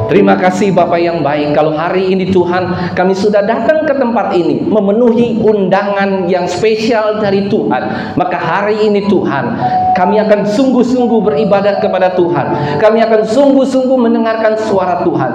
Terima kasih Bapak yang baik. Kalau hari ini Tuhan, kami sudah datang ke tempat ini memenuhi undangan yang spesial dari Tuhan, maka hari ini Tuhan, kami akan sungguh-sungguh beribadah kepada Tuhan. Kami akan sungguh-sungguh mendengarkan suara Tuhan.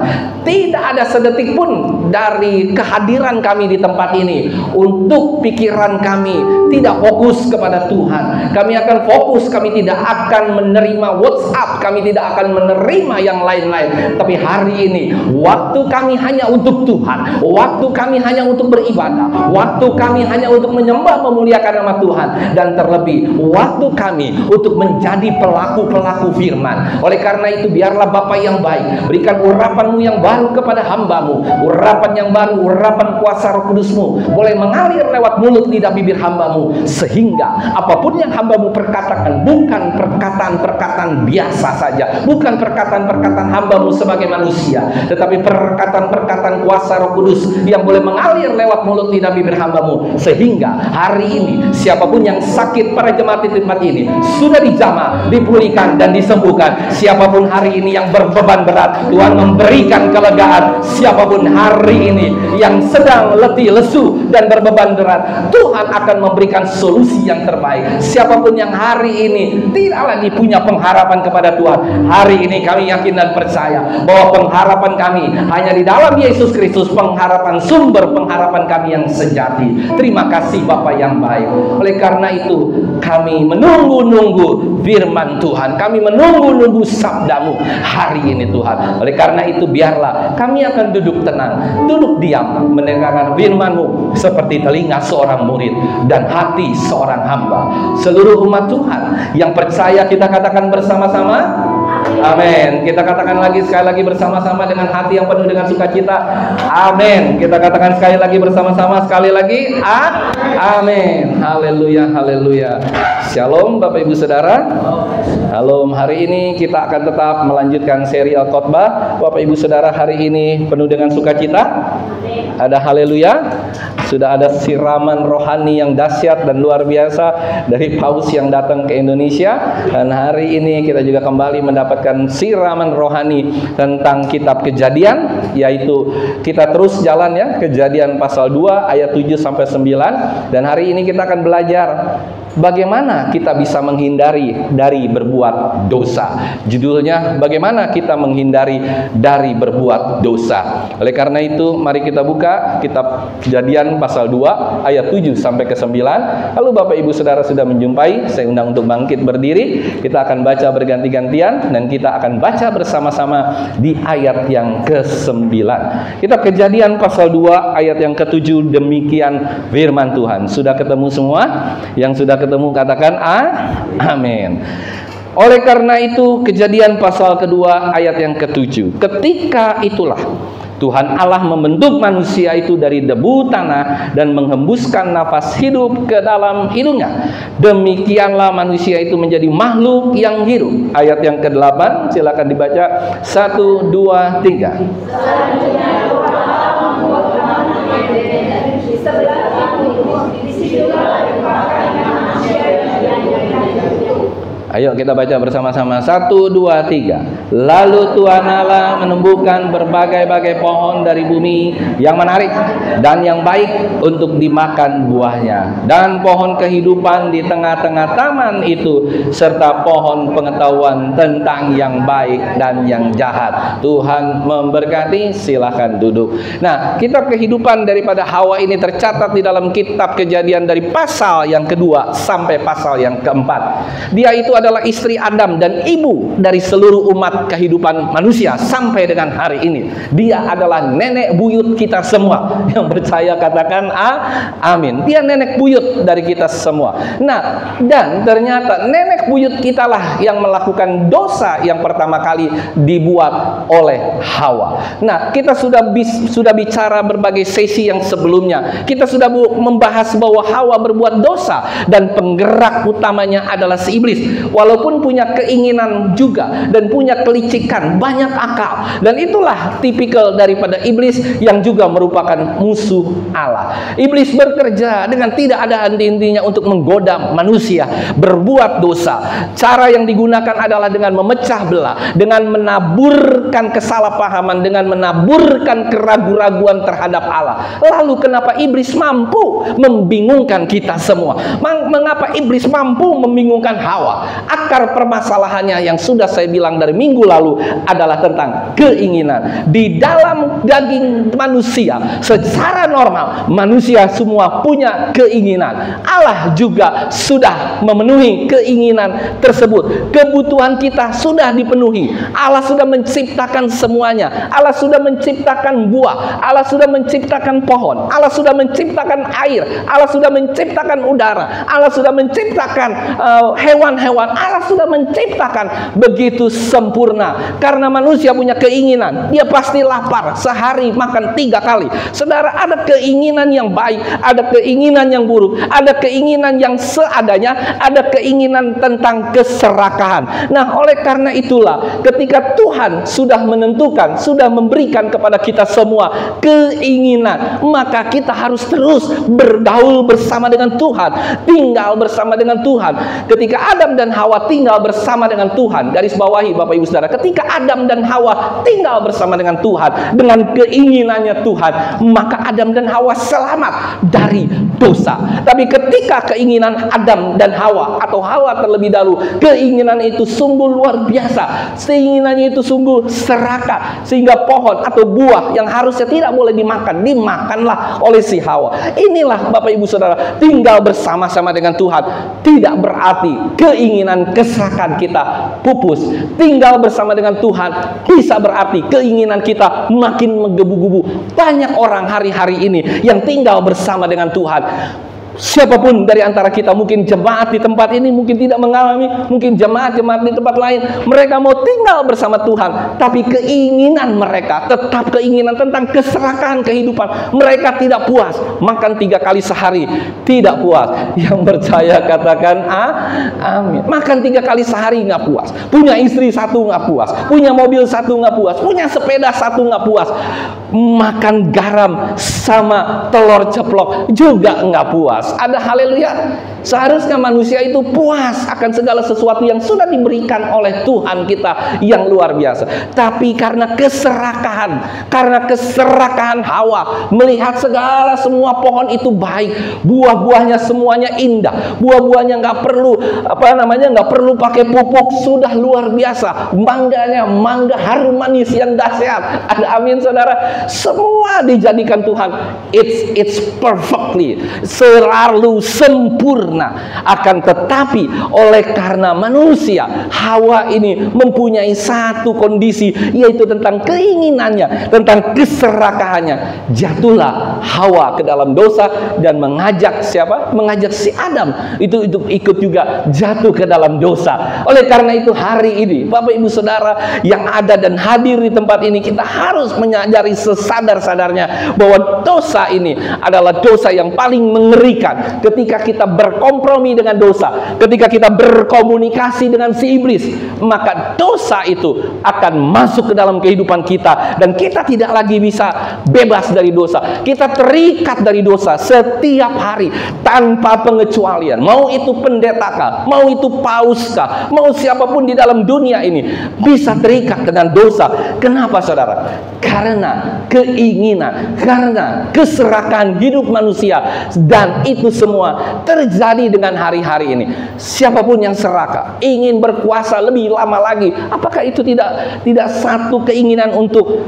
Tidak ada sedetik pun dari kehadiran kami di tempat ini untuk pikiran kami tidak fokus kepada Tuhan. Kami akan fokus, kami tidak akan menerima WhatsApp, kami tidak akan menerima yang lain-lain. Tapi hari ini waktu kami hanya untuk Tuhan, waktu kami hanya untuk beribadah, waktu kami hanya untuk menyembah memuliakan nama Tuhan, dan terlebih waktu kami untuk menjadi pelaku-pelaku firman. Oleh karena itu biarlah Bapa yang baik berikan urapan-Mu yang baru kepada hamba-Mu, urapan yang baru, urapan kuasa Roh Kudus-Mu boleh mengalir lewat mulut lidah bibir hamba-Mu, sehingga apapun yang hamba-Mu perkatakan bukan perkataan-perkataan biasa saja, bukan perkataan-perkataan hamba-Mu sebagai manusia, tetapi perkataan-perkataan kuasa Roh Kudus yang boleh mengalir lewat mulut lidah bibir hamba-Mu, sehingga hari ini siapapun yang sakit para jemaat di tempat ini sudah dijamah, dipulihkan dan disembuhkan. Siapapun hari ini yang berbeban berat, Tuhan memberikan kelegaan. Siapapun hari ini yang sedang letih, lesu dan berbeban berat, Tuhan akan memberikan solusi yang terbaik. Siapapun yang hari ini tidak lagi punya pengharapan kepada Tuhan, hari ini kami yakin dan percaya bahwa pengharapan kami hanya di dalam Yesus Kristus, pengharapan, sumber pengharapan kami yang sejati. Terima kasih Bapa yang baik. Oleh karena itu kami menunggu-nunggu firman Tuhan, kami menunggu-nunggu sabda-Mu hari ini Tuhan. Oleh karena itu biarlah kami akan duduk tenang, duduk diam mendengarkan firman-Mu seperti telinga seorang murid dan hati seorang hamba. Seluruh umat Tuhan yang percaya kita katakan bersama-sama amin. Kita katakan lagi sekali lagi bersama-sama dengan hati yang penuh dengan sukacita. Amin. Kita katakan sekali lagi bersama-sama sekali lagi. Amin. Haleluya, haleluya. Shalom Bapak Ibu Saudara. Shalom. Hari ini kita akan tetap melanjutkan serial khotbah. Bapak Ibu Saudara, hari ini penuh dengan sukacita. Ada haleluya. Sudah ada siraman rohani yang dahsyat dan luar biasa dari Paus yang datang ke Indonesia. Dan hari ini kita juga kembali mendapatkan siraman rohani tentang kitab Kejadian, yaitu kita terus jalan ya, Kejadian pasal 2 ayat 7 sampai 9. Dan hari ini kita akan belajar bagaimana kita bisa menghindari dari berbuat dosa. Judulnya, bagaimana kita menghindari dari berbuat dosa. Oleh karena itu, mari kita buka kitab Kejadian pasal 2 ayat 7 sampai ke 9. Lalu Bapak Ibu Saudara sudah menjumpai, saya undang untuk bangkit berdiri. Kita akan baca berganti-gantian dan kita akan baca bersama-sama di ayat yang ke-9. Kitab Kejadian pasal 2 ayat yang ke-7, demikian firman Tuhan. Sudah ketemu semua? Yang sudah ketemu katakan amin. Oleh karena itu, Kejadian pasal kedua ayat yang ke-7. Ketika itulah Tuhan Allah membentuk manusia itu dari debu tanah dan menghembuskan nafas hidup ke dalam hidungnya. Demikianlah manusia itu menjadi makhluk yang hidup. Ayat yang ke-8, silakan dibaca. 1, 2, 3. Ayo kita baca bersama-sama. 1, 2, 3. Lalu Tuhan Allah menumbuhkan berbagai-bagai pohon dari bumi yang menarik dan yang baik untuk dimakan buahnya, dan pohon kehidupan di tengah-tengah taman itu, serta pohon pengetahuan tentang yang baik dan yang jahat. Tuhan memberkati. Silahkan duduk. Nah, kitab kehidupan daripada Hawa ini tercatat di dalam kitab Kejadian dari pasal yang kedua sampai pasal yang keempat. Dia itu adalah istri Adam dan ibu dari seluruh umat kehidupan manusia sampai dengan hari ini. Dia adalah nenek buyut kita semua. Yang percaya katakan amin. Dia nenek buyut dari kita semua. Nah, dan ternyata nenek buyut kita lah yang melakukan dosa yang pertama kali dibuat oleh Hawa. Nah, kita sudah bicara berbagai sesi yang sebelumnya. Kita sudah membahas bahwa Hawa berbuat dosa dan penggerak utamanya adalah si iblis. walaupun punya keinginan juga dan punya kelicikan, banyak akal. Dan itulah tipikal daripada iblis yang juga merupakan musuh Allah. Iblis bekerja dengan tidak ada henti-hentinya untuk menggoda manusia berbuat dosa. Cara yang digunakan adalah dengan memecah belah, dengan menaburkan kesalahpahaman, dengan menaburkan keraguan-raguan terhadap Allah. Lalu kenapa iblis mampu membingungkan kita semua? Mengapa iblis mampu membingungkan Hawa? Akar permasalahannya yang sudah saya bilang dari minggu lalu adalah tentang keinginan. Di dalam daging manusia, secara normal manusia semua punya keinginan. Allah juga sudah memenuhi keinginan tersebut. Kebutuhan kita sudah dipenuhi. Allah sudah menciptakan semuanya. Allah sudah menciptakan buah. Allah sudah menciptakan pohon. Allah sudah menciptakan air. Allah sudah menciptakan udara. Allah sudah menciptakan hewan-hewan. Allah sudah menciptakan begitu sempurna. Karena manusia punya keinginan, dia pasti lapar. Sehari makan 3 kali. Saudara, ada keinginan yang baik, ada keinginan yang buruk, ada keinginan yang seadanya, ada keinginan tentang keserakahan. Nah, oleh karena itulah ketika Tuhan sudah menentukan, sudah memberikan kepada kita semua keinginan, maka kita harus terus bergaul bersama dengan Tuhan, tinggal bersama dengan Tuhan. Ketika Adam dan Hawa tinggal bersama dengan Tuhan, garis bawahi Bapak Ibu Saudara, ketika Adam dan Hawa tinggal bersama dengan Tuhan, dengan keinginannya Tuhan, maka Adam dan Hawa selamat dari dosa. Tapi ketika keinginan Adam dan Hawa, atau Hawa terlebih dahulu, keinginan itu sungguh luar biasa, keinginannya itu sungguh serakah, sehingga pohon atau buah yang harusnya tidak boleh dimakan, dimakanlah oleh si Hawa. Inilah Bapak Ibu Saudara, tinggal bersama-sama dengan Tuhan tidak berarti keinginan keserakahan kita pupus. Tinggal bersama dengan Tuhan bisa berarti keinginan kita makin menggebu-gebu. Banyak orang hari-hari ini yang tinggal bersama dengan Tuhan. Siapapun dari antara kita, mungkin jemaat di tempat ini mungkin tidak mengalami, mungkin jemaat-jemaat di tempat lain, mereka mau tinggal bersama Tuhan, tapi keinginan mereka tetap keinginan tentang keserakahan kehidupan. Mereka tidak puas, makan 3 kali sehari tidak puas. Yang percaya katakan amin. Makan 3 kali sehari nggak puas, punya istri 1 nggak puas, punya mobil 1 nggak puas, punya sepeda 1 nggak puas, makan garam sama telur ceplok juga nggak puas. Ada haleluya. Seharusnya manusia itu puas akan segala sesuatu yang sudah diberikan oleh Tuhan kita yang luar biasa. Tapi karena keserakahan Hawa, melihat segala semua pohon itu baik, buah-buahnya semuanya indah, buah-buahnya nggak perlu pakai pupuk, sudah luar biasa. Mangganya mangga harum manis yang dahsyat. Ada amin saudara. Semua dijadikan Tuhan it's perfectly, selalu sempurna. Akan tetapi oleh karena manusia, Hawa ini mempunyai satu kondisi, yaitu tentang keinginannya, tentang keserakahannya. Jatuhlah Hawa ke dalam dosa dan mengajak siapa? Mengajak si Adam itu ikut juga jatuh ke dalam dosa. Oleh karena itu hari ini Bapak Ibu Saudara yang ada dan hadir di tempat ini, kita harus menyadari sesadar-sadarnya bahwa dosa ini adalah dosa yang paling mengerikan. Ketika kita berkompromi dengan dosa, ketika kita berkomunikasi dengan si iblis, maka dosa itu akan masuk ke dalam kehidupan kita dan kita tidak lagi bisa bebas dari dosa. Kita terikat dari dosa setiap hari tanpa pengecualian. Mau itu pendetakah, mau itu pauskah, mau siapapun di dalam dunia ini bisa terikat dengan dosa. Kenapa saudara? Karena keinginan, karena keserakahan hidup manusia, dan itu semua terjadi dengan hari-hari ini. Siapapun yang serakah, ingin berkuasa lebih lama lagi, apakah itu tidak satu keinginan untuk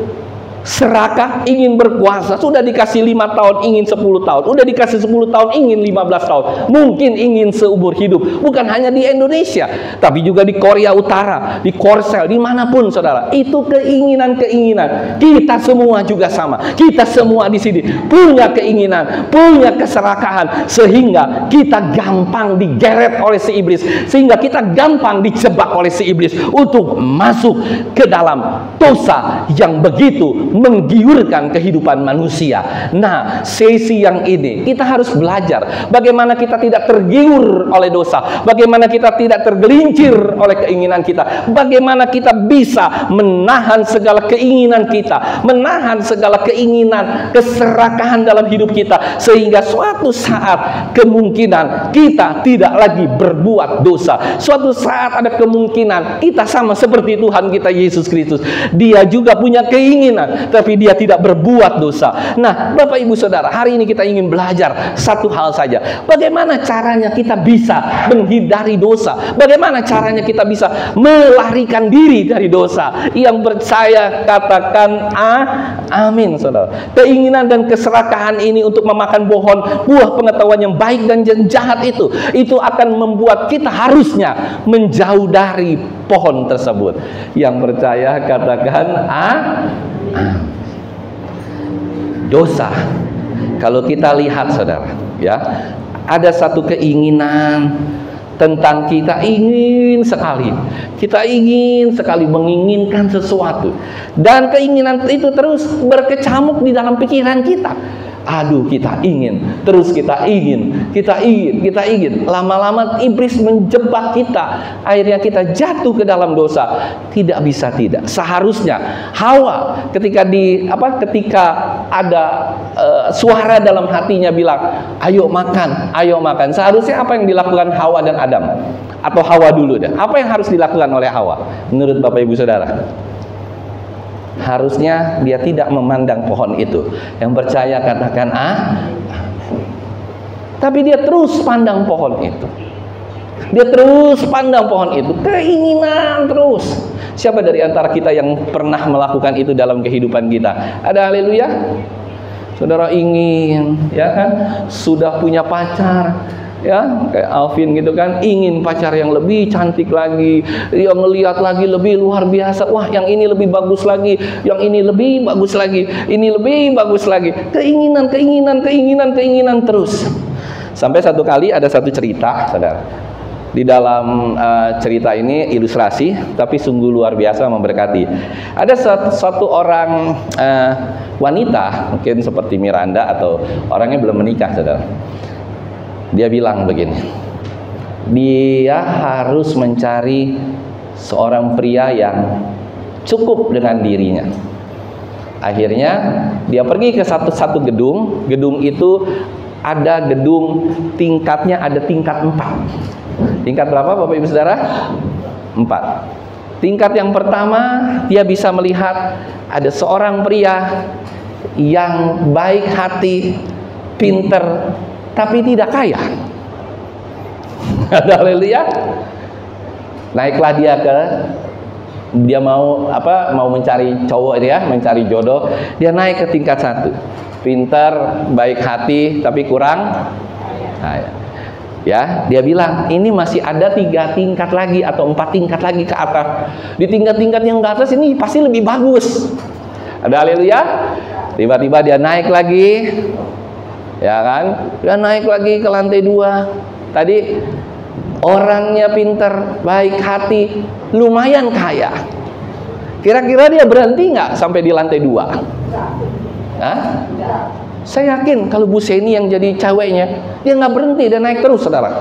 serakah, ingin berkuasa? Sudah dikasih 5 tahun, ingin 10 tahun. Udah dikasih 10 tahun, ingin 15 tahun. Mungkin ingin seumur hidup. Bukan hanya di Indonesia, tapi juga di Korea Utara, di Korsel, dimanapun saudara. Itu keinginan-keinginan. Kita semua juga sama. Kita semua di sini punya keinginan, punya keserakahan, sehingga kita gampang digeret oleh si iblis, sehingga kita gampang dijebak oleh si iblis untuk masuk ke dalam dosa yang begitu menggiurkan kehidupan manusia. Nah, sesi yang ini kita harus belajar bagaimana kita tidak tergiur oleh dosa, bagaimana kita tidak tergelincir oleh keinginan kita, bagaimana kita bisa menahan segala keinginan kita, menahan segala keinginan keserakahan dalam hidup kita, sehingga suatu saat kemungkinan kita tidak lagi berbuat dosa. Suatu saat ada kemungkinan kita sama seperti Tuhan kita Yesus Kristus. Dia juga punya keinginan, tapi dia tidak berbuat dosa. Nah, Bapak Ibu Saudara, hari ini kita ingin belajar satu hal saja. Bagaimana caranya kita bisa menghindari dosa? Bagaimana caranya kita bisa melarikan diri dari dosa? Yang percaya katakan amin, Saudara. Keinginan dan keserakahan ini untuk memakan buah pengetahuan yang baik dan yang jahat itu akan membuat kita harusnya menjauh dari pohon tersebut. Yang percaya katakan dosa. Kalau kita lihat, Saudara, ya, ada satu keinginan tentang kita ingin sekali menginginkan sesuatu, dan keinginan itu terus berkecamuk di dalam pikiran kita. Aduh, kita ingin, terus kita ingin. Lama-lama iblis menjebak kita, akhirnya kita jatuh ke dalam dosa. Tidak bisa tidak. Seharusnya Hawa ketika ada suara dalam hatinya bilang, ayo makan. Seharusnya apa yang dilakukan Hawa dan Adam? Atau Hawa dulu deh. Apa yang harus dilakukan oleh Hawa menurut Bapak Ibu Saudara? Harusnya dia tidak memandang pohon itu. Yang percaya katakan tapi dia terus pandang pohon itu. Keinginan terus. Siapa dari antara kita yang pernah melakukan itu dalam kehidupan kita? Ada, haleluya. Saudara ingin, ya kan, sudah punya pacar, ya, kayak Alvin gitu kan, ingin pacar yang lebih cantik lagi, dia melihat lagi lebih luar biasa, wah yang ini lebih bagus lagi, yang ini lebih bagus lagi, ini lebih bagus lagi, keinginan terus. Sampai satu kali ada satu cerita, Saudara. Di dalam cerita ini ilustrasi, tapi sungguh luar biasa memberkati. Ada satu orang wanita, mungkin seperti Miranda atau orangnya belum menikah, Saudara. Dia bilang begini, dia harus mencari seorang pria yang cukup dengan dirinya. Akhirnya dia pergi ke satu gedung. Gedung itu ada gedung tingkatnya, ada tingkat 4. Tingkat berapa Bapak Ibu Saudara? 4. Tingkat yang pertama, dia bisa melihat ada seorang pria yang baik hati, pinter, tapi tidak kaya. Haleluya. Naiklah dia mau mencari cowok, dia mencari jodoh. Dia naik ke tingkat 1. Pintar, baik hati, tapi kurang kaya. Ya, dia bilang ini masih ada 3 tingkat lagi atau 4 tingkat lagi ke atas. Di tingkat-tingkat yang di atas ini pasti lebih bagus. Ada, haleluya. Tiba-tiba dia naik lagi. Ya kan, dia naik lagi ke lantai 2. Tadi orangnya pintar, baik hati, lumayan kaya. Kira-kira dia berhenti nggak sampai di lantai 2? Hah? Saya yakin kalau Bu Seni yang jadi ceweknya, dia nggak berhenti, dia naik terus, Saudara.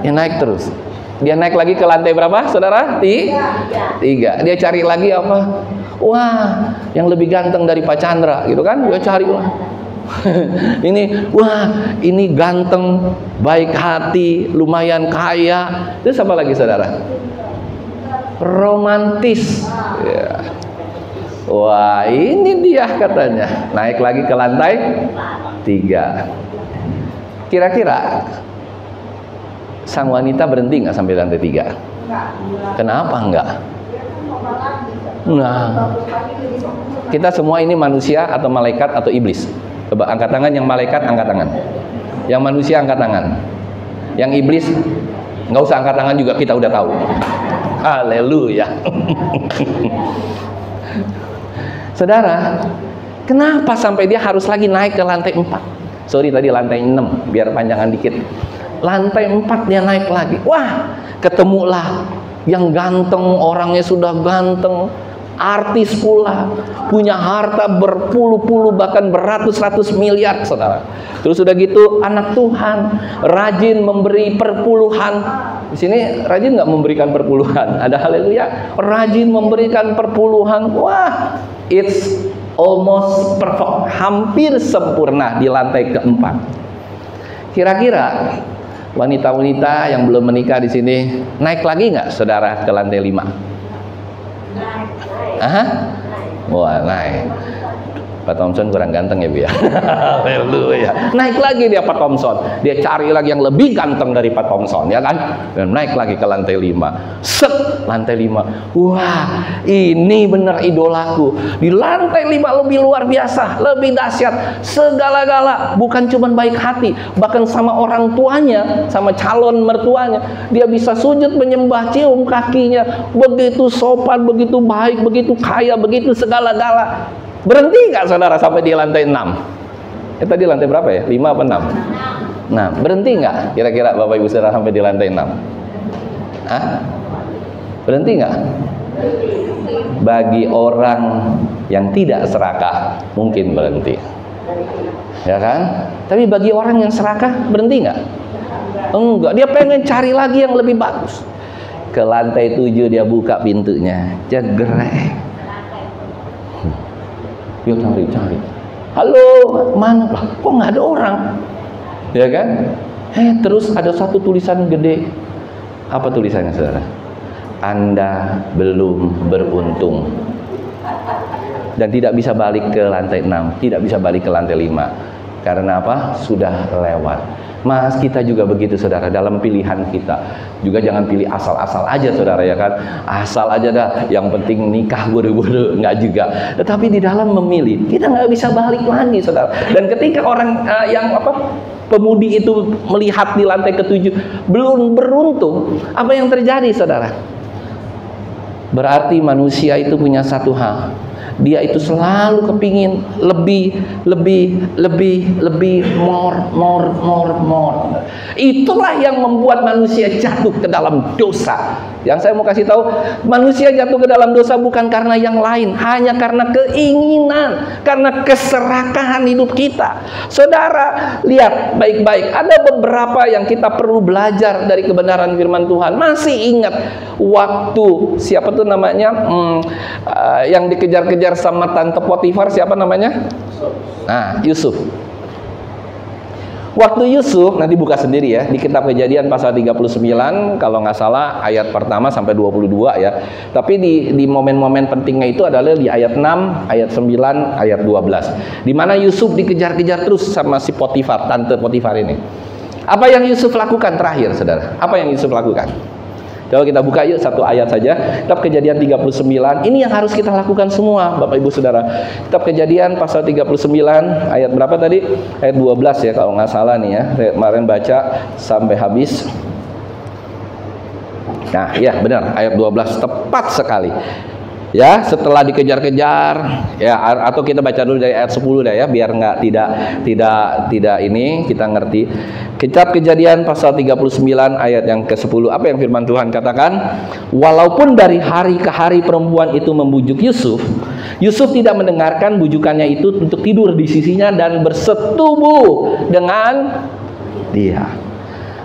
Dia naik terus. Dia naik lagi ke lantai berapa, Saudara? 3. Dia cari lagi apa? Wah, yang lebih ganteng dari Pak Chandra, gitu kan? Dia cari ini ganteng, baik hati, lumayan kaya. Terus apa lagi, Saudara? Romantis. Ya. Wah, ini dia katanya. Naik lagi ke lantai 3. Kira-kira sang wanita berhenti nggak sampai lantai 3? Kenapa enggak? Nah, kita semua ini manusia atau malaikat atau iblis? Coba angkat tangan yang malaikat, angkat tangan. Yang manusia angkat tangan. Yang iblis nggak usah angkat tangan juga, kita udah tahu. Haleluya. Saudara, kenapa sampai dia harus lagi naik ke lantai 4? Sorry, tadi lantai 6, biar panjangan dikit. Lantai 4 dia naik lagi. Wah, ketemulah yang ganteng, orangnya sudah ganteng, artis pula, punya harta berpuluh-puluh bahkan beratus-ratus miliar, saudara. Terus sudah gitu anak Tuhan, rajin memberi perpuluhan. Di sini rajin nggak memberikan perpuluhan? Ada haleluya, rajin memberikan perpuluhan. Wah, it's almost perfect, hampir sempurna di lantai keempat. Kira-kira wanita-wanita yang belum menikah di sini naik lagi nggak, saudara, ke lantai 5? Wah, naik. Pak Thompson kurang ganteng ya, Bu ya. Haleluya. Naik lagi dia Pak Thompson. Dia cari lagi yang lebih ganteng dari Pak Thompson, ya kan? Dan naik lagi ke lantai 5. Set, lantai 5. Wah, ini benar idolaku. Di lantai 5 lebih luar biasa, lebih dahsyat. Segala-gala, bukan cuma baik hati, bahkan sama orang tuanya, sama calon mertuanya, dia bisa sujud menyembah, cium kakinya. Begitu sopan, begitu baik, begitu kaya, begitu segala-gala. Berhenti nggak, saudara, sampai di lantai 6? Tadi lantai berapa ya? 5 apa 6? Nah, berhenti nggak kira-kira Bapak Ibu saudara sampai di lantai 6? Berhenti nggak? Bagi orang yang tidak serakah mungkin berhenti, ya kan? Tapi bagi orang yang serakah berhenti nggak? Enggak, dia pengen cari lagi yang lebih bagus. Ke lantai 7 dia buka pintunya, jegrek. Dia cari. Halo, mana? Lah, kok nggak ada orang? Ya kan? Terus ada satu tulisan gede. Apa tulisannya, saudara? Anda belum beruntung. Dan tidak bisa balik ke lantai 6, tidak bisa balik ke lantai 5. Karena apa? Sudah lewat. Mas, kita juga begitu, saudara, dalam pilihan kita. Juga jangan pilih asal-asal aja, saudara, ya kan? Asal aja dah, yang penting nikah buru-buru, nggak juga. Tetapi di dalam memilih, kita nggak bisa balik lagi, saudara. Dan ketika orang pemudi itu melihat di lantai ke-7 belum beruntung, apa yang terjadi, saudara? Berarti manusia itu punya satu hal. Dia itu selalu kepingin lebih, more. Itulah yang membuat manusia jatuh ke dalam dosa. Yang saya mau kasih tahu, manusia jatuh ke dalam dosa bukan karena yang lain, hanya karena keinginan, karena keserakahan hidup kita. Saudara, lihat baik-baik. Ada beberapa yang kita perlu belajar dari kebenaran firman Tuhan. Masih ingat waktu siapa tuh namanya, yang dikejar-kejar sama tante Potifar, siapa namanya? Nah, Yusuf. Waktu Yusuf, nanti buka sendiri ya, di kitab Kejadian pasal 39 kalau nggak salah ayat pertama sampai 22 ya. Tapi di momen-momen pentingnya itu adalah di ayat 6, ayat 9, ayat 12. Di mana Yusuf dikejar-kejar terus sama si Potifar, tante Potifar ini. Apa yang Yusuf lakukan terakhir, saudara? Apa yang Yusuf lakukan? Coba kita buka yuk satu ayat saja. Kitab Kejadian 39. Ini yang harus kita lakukan semua, Bapak Ibu Saudara. Kitab Kejadian pasal 39 ayat berapa tadi? Ayat 12 ya kalau nggak salah nih ya. Saya kemarin baca sampai habis. Nah, ya benar, ayat 12 tepat sekali. Ya, setelah dikejar-kejar ya, atau kita baca dulu dari ayat 10 dah ya, biar nggak tidak ini kita ngerti. Kitab Kejadian pasal 39 ayat yang ke-10. Apa yang firman Tuhan katakan? Walaupun dari hari ke hari perempuan itu membujuk Yusuf, Yusuf tidak mendengarkan bujukannya itu untuk tidur di sisinya dan bersetubuh dengan dia.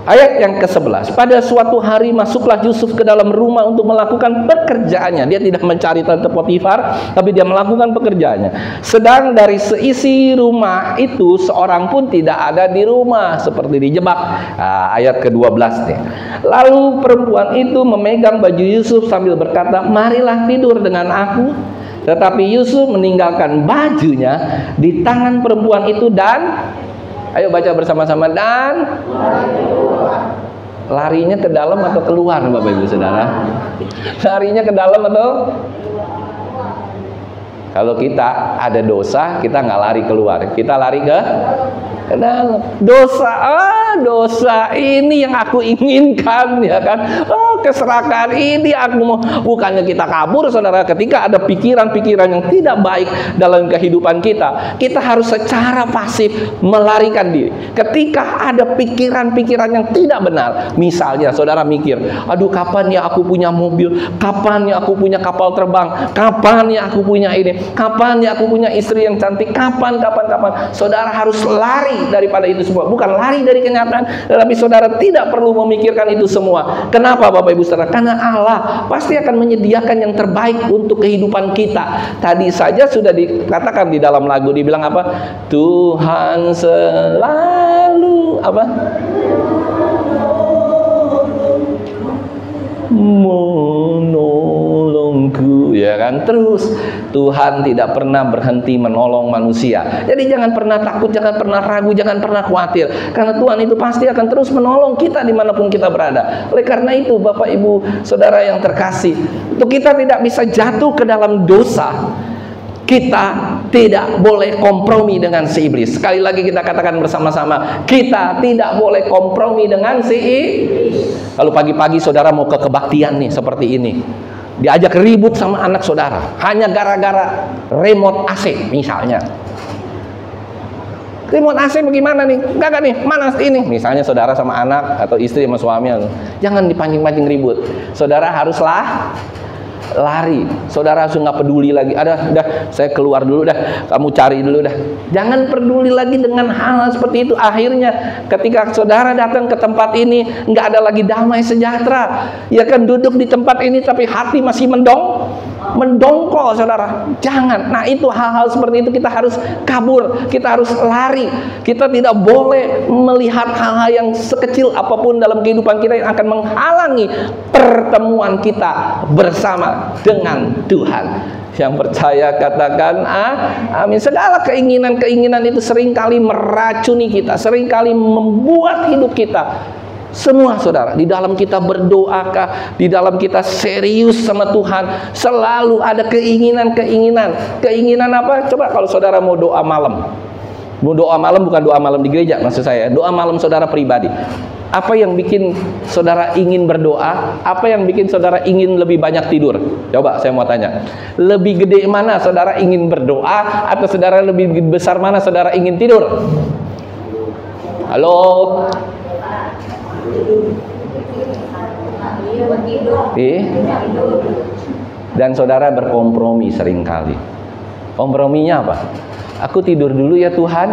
Ayat yang ke-11. Pada suatu hari masuklah Yusuf ke dalam rumah untuk melakukan pekerjaannya. Dia tidak mencari tante Potifar, tapi dia melakukan pekerjaannya. Sedang dari seisi rumah itu seorang pun tidak ada di rumah, seperti dijebak. Ayat ke-12 nih. Lalu perempuan itu memegang baju Yusuf sambil berkata, marilah tidur dengan aku. Tetapi Yusuf meninggalkan bajunya di tangan perempuan itu dan, ayo baca bersama-sama, dan larinya ke dalam atau keluar, Bapak Ibu Saudara? Larinya ke dalam atau? Kalau kita ada dosa, kita nggak lari keluar, kita lari ke dalam. Dosa, dosa ini yang aku inginkan, ya kan? keserakahan ini aku mau. Bukannya kita kabur saudara ketika ada pikiran-pikiran yang tidak baik dalam kehidupan kita. Kita harus secara pasif melarikan diri. Ketika ada pikiran-pikiran yang tidak benar, misalnya saudara mikir, aduh kapan ya aku punya mobil, kapan ya aku punya kapal terbang, kapan ya aku punya ini, kapan ya aku punya istri yang cantik, kapan. Saudara harus lari daripada itu semua. Bukan lari dari kenyataan, tetapi saudara tidak perlu memikirkan itu semua. Kenapa Bapak Ibu Saudara? Karena Allah pasti akan menyediakan yang terbaik untuk kehidupan kita. Tadi saja sudah dikatakan di dalam lagu, dibilang apa? Tuhan selalu apa? Menolongku, ya kan? Terus Tuhan tidak pernah berhenti menolong manusia. Jadi jangan pernah takut, jangan pernah ragu, jangan pernah khawatir, karena Tuhan itu pasti akan terus menolong kita dimanapun kita berada. Oleh karena itu Bapak Ibu Saudara yang terkasih, untuk kita tidak bisa jatuh ke dalam dosa, kita tidak boleh kompromi dengan si iblis. Sekali lagi kita katakan bersama-sama, kita tidak boleh kompromi dengan si iblis. Kalau pagi-pagi saudara mau ke kebaktian nih seperti ini, diajak ribut sama anak saudara hanya gara-gara remote AC misalnya. Remote AC bagaimana nih? Enggak nih, mana ini? Misalnya saudara sama anak atau istri sama suami, jangan dipancing-pancing ribut. Saudara haruslah lari. Saudara harus nggak peduli lagi. Udah, saya keluar dulu dah. Kamu cari dulu dah. Jangan peduli lagi dengan hal seperti itu. Akhirnya ketika saudara datang ke tempat ini, nggak ada lagi damai sejahtera. Ya kan, duduk di tempat ini tapi hati masih mendongkol saudara. Jangan. Nah itu hal-hal seperti itu kita harus kabur, kita harus lari. Kita tidak boleh melihat hal-hal yang sekecil apapun dalam kehidupan kita yang akan menghalangi pertemuan kita bersama dengan Tuhan. Yang percaya katakan amin. Segala keinginan-keinginan itu seringkali meracuni kita, seringkali membuat hidup kita. Semua saudara, di dalam kita berdoakah, di dalam kita serius sama Tuhan, selalu ada keinginan-keinginan. Keinginan apa? Coba kalau saudara mau doa malam. Mau doa malam, bukan doa malam di gereja maksud saya, doa malam saudara pribadi. Apa yang bikin saudara ingin berdoa? Apa yang bikin saudara ingin lebih banyak tidur? Coba saya mau tanya. Lebih gede mana saudara ingin berdoa, atau saudara lebih besar mana saudara ingin tidur? Halo? Dan saudara berkompromi seringkali. Komprominya apa? Aku tidur dulu ya Tuhan,